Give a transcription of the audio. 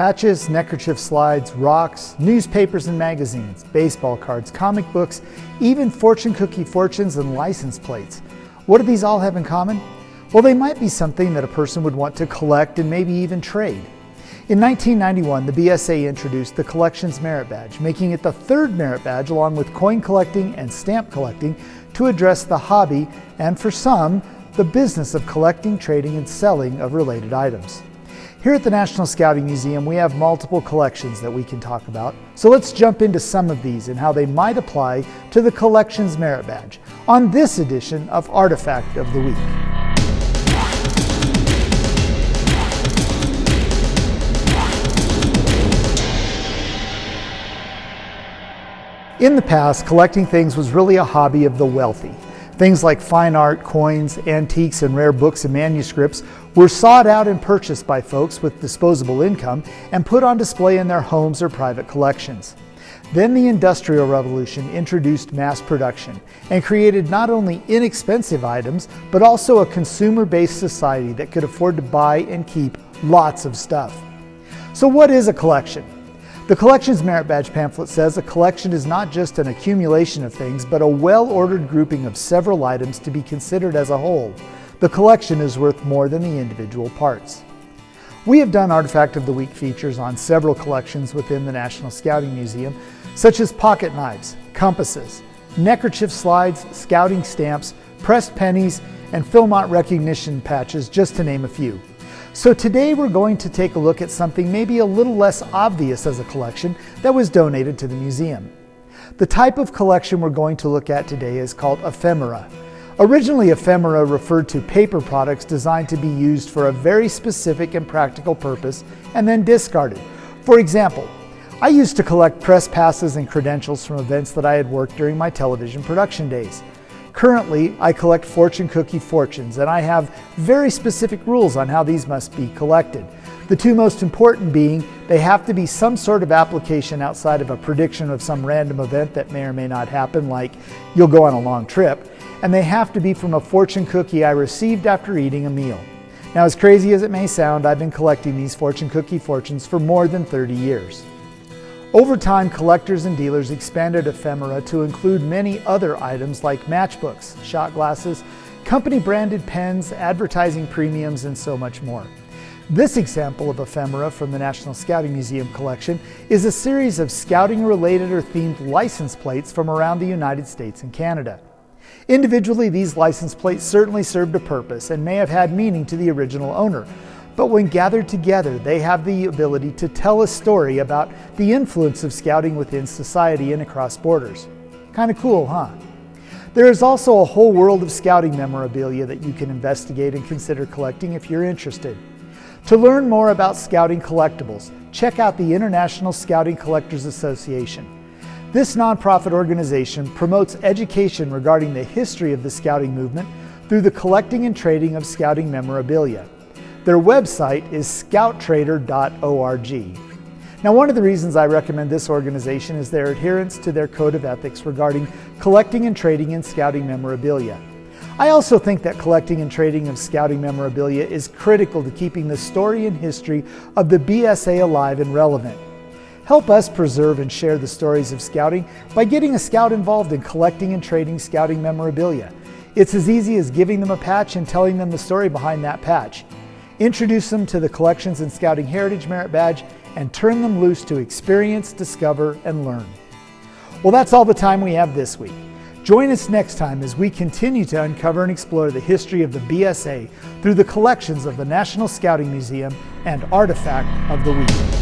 patches, neckerchief slides, rocks, newspapers and magazines, baseball cards, comic books, even fortune cookie fortunes and license plates. What do these all have in common? Well, they might be something that a person would want to collect and maybe even trade. In 1991, the BSA introduced the Collections Merit Badge, making it the third merit badge along with coin collecting and stamp collecting to address the hobby and, for some, the business of collecting, trading, and selling of related items. Here at the National Scouting Museum, we have multiple collections that we can talk about. So let's jump into some of these and how they might apply to the Collections Merit Badge on this edition of Artifact of the Week. In the past, collecting things was really a hobby of the wealthy. Things like fine art, coins, antiques, and rare books and manuscripts were sought out and purchased by folks with disposable income and put on display in their homes or private collections. Then the Industrial Revolution introduced mass production and created not only inexpensive items, but also a consumer-based society that could afford to buy and keep lots of stuff. So what is a collection? The Collections Merit Badge pamphlet says a collection is not just an accumulation of things, but a well-ordered grouping of several items to be considered as a whole. The collection is worth more than the individual parts. We have done Artifact of the Week features on several collections within the National Scouting Museum, such as pocket knives, compasses, neckerchief slides, scouting stamps, pressed pennies, and Philmont recognition patches, just to name a few. So today we're going to take a look at something maybe a little less obvious as a collection that was donated to the museum. The type of collection we're going to look at today is called ephemera. Originally, ephemera referred to paper products designed to be used for a very specific and practical purpose and then discarded. For example, I used to collect press passes and credentials from events that I had worked during my television production days. Currently, I collect fortune cookie fortunes, and I have very specific rules on how these must be collected. The two most important being they have to be some sort of application outside of a prediction of some random event that may or may not happen, like you'll go on a long trip, and they have to be from a fortune cookie I received after eating a meal. Now, as crazy as it may sound, I've been collecting these fortune cookie fortunes for more than 30 years. Over time, collectors and dealers expanded ephemera to include many other items like matchbooks, shot glasses, company-branded pens, advertising premiums, and so much more. This example of ephemera from the National Scouting Museum collection is a series of scouting-related or themed license plates from around the United States and Canada. Individually, these license plates certainly served a purpose and may have had meaning to the original owner. But when gathered together, they have the ability to tell a story about the influence of scouting within society and across borders. Kind of cool, huh? There is also a whole world of scouting memorabilia that you can investigate and consider collecting if you're interested. To learn more about scouting collectibles, check out the International Scouting Collectors Association. This nonprofit organization promotes education regarding the history of the scouting movement through the collecting and trading of scouting memorabilia. Their website is scouttrader.org. Now, one of the reasons I recommend this organization is their adherence to their code of ethics regarding collecting and trading in scouting memorabilia. I also think that collecting and trading of scouting memorabilia is critical to keeping the story and history of the BSA alive and relevant. Help us preserve and share the stories of scouting by getting a scout involved in collecting and trading scouting memorabilia. It's as easy as giving them a patch and telling them the story behind that patch. Introduce them to the Collections and Scouting Heritage Merit Badge and turn them loose to experience, discover, and learn. Well, that's all the time we have this week. Join us next time as we continue to uncover and explore the history of the BSA through the collections of the National Scouting Museum and Artifact of the Week.